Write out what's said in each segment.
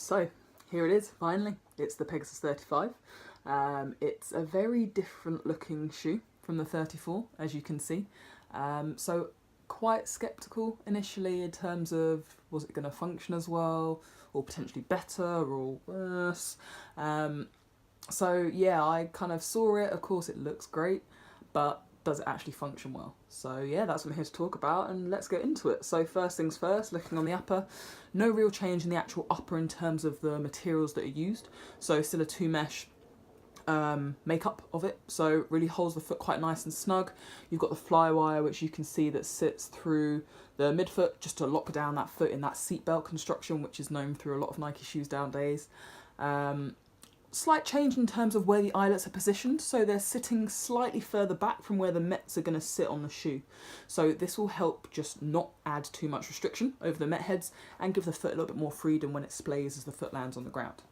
So here it is, finally. It's the Pegasus 35. It's a very different looking shoe from the 34, as you can see. So quite sceptical initially in terms of, was it going to function as well, or potentially better or worse? So yeah, I kind of saw it. Of course it looks great, but does it actually function well? So yeah, that's what I'm here to talk about, and let's get into it. So first things first, looking on the upper, no real change in the actual upper in terms of the materials that are used. So still a 2 mesh makeup of it, so really holds the foot quite nice and snug. You've got the fly wire, which you can see that sits through the midfoot just to lock down that foot in that seatbelt construction, which is known through a lot of Nike shoes nowadays. Slight change in terms of where the eyelets are positioned, so they're sitting slightly further back from where the Mets are going to sit on the shoe. So this will help just not add too much restriction over the Met heads and give the foot a little bit more freedom when it splays as the foot lands on the ground.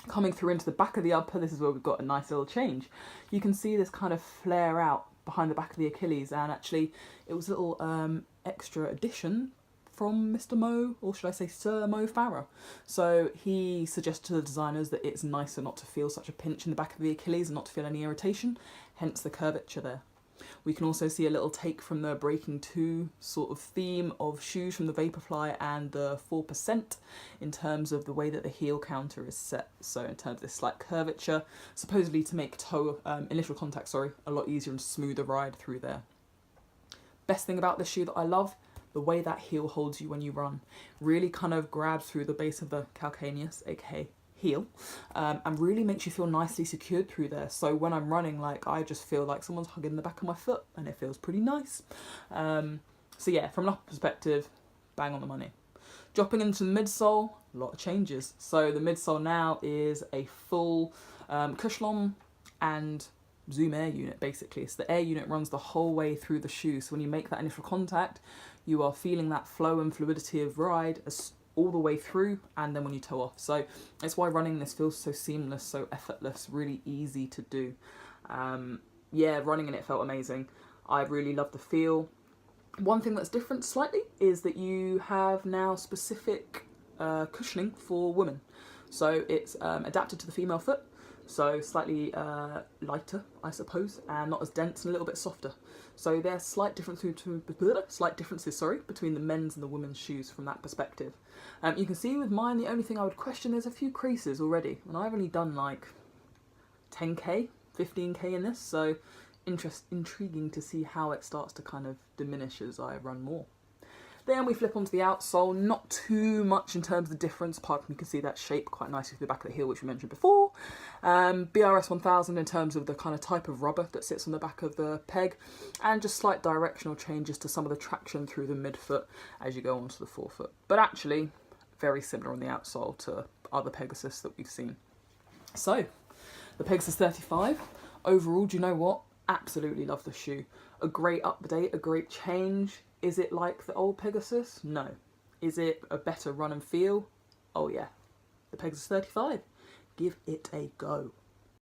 Coming through into the back of the upper, this is where we've got a nice little change. You can see this kind of flare out behind the back of the Achilles, and actually it was a little extra addition from Mr. Mo, or should I say Sir Mo Farah. So he suggested to the designers that it's nicer not to feel such a pinch in the back of the Achilles and not to feel any irritation, hence the curvature there. We can also see a little take from the Breaking 2 sort of theme of shoes from the Vaporfly and the 4% in terms of the way that the heel counter is set. So in terms of this slight curvature, supposedly to make toe initial contact, a lot easier and smoother ride through there. Best thing about this shoe that I love, the way that heel holds you when you run. Really kind of grabs through the base of the calcaneus, aka heel, and really makes you feel nicely secured through there. So when I'm running, like, I just feel like someone's hugging the back of my foot, and it feels pretty nice. So yeah, from an upper perspective, bang on the money. Dropping into the midsole, a lot of changes. So the midsole now is a full Cushlom and Zoom air unit, basically. So the air unit runs the whole way through the shoe. So when you make that initial contact, you are feeling that flow and fluidity of ride all the way through, and then when you toe off. So it's why running this feels so seamless, so effortless, really easy to do. Yeah, running in it felt amazing. I really love the feel. One thing that's different slightly is that you have now specific cushioning for women. So it's adapted to the female foot, so slightly lighter, I suppose, and not as dense and a little bit softer. So there's slight differences between the men's and the women's shoes from that perspective. You can see with mine, the only thing I would question, there's a few creases already, and I've only done like 10k, 15k in this, so intriguing to see how it starts to kind of diminish as I run more. Then we flip onto the outsole, not too much in terms of the difference, apart from you can see that shape quite nicely through the back of the heel, which we mentioned before. BRS 1000 in terms of the kind of type of rubber that sits on the back of the peg, and just slight directional changes to some of the traction through the midfoot as you go onto the forefoot. But actually, very similar on the outsole to other Pegasus that we've seen. So, the Pegasus 35, overall, do you know what? Absolutely love the shoe. A great update, a great change. Is it like the old Pegasus? No. Is it a better run and feel? Oh yeah. The Pegasus 35. Give it a go.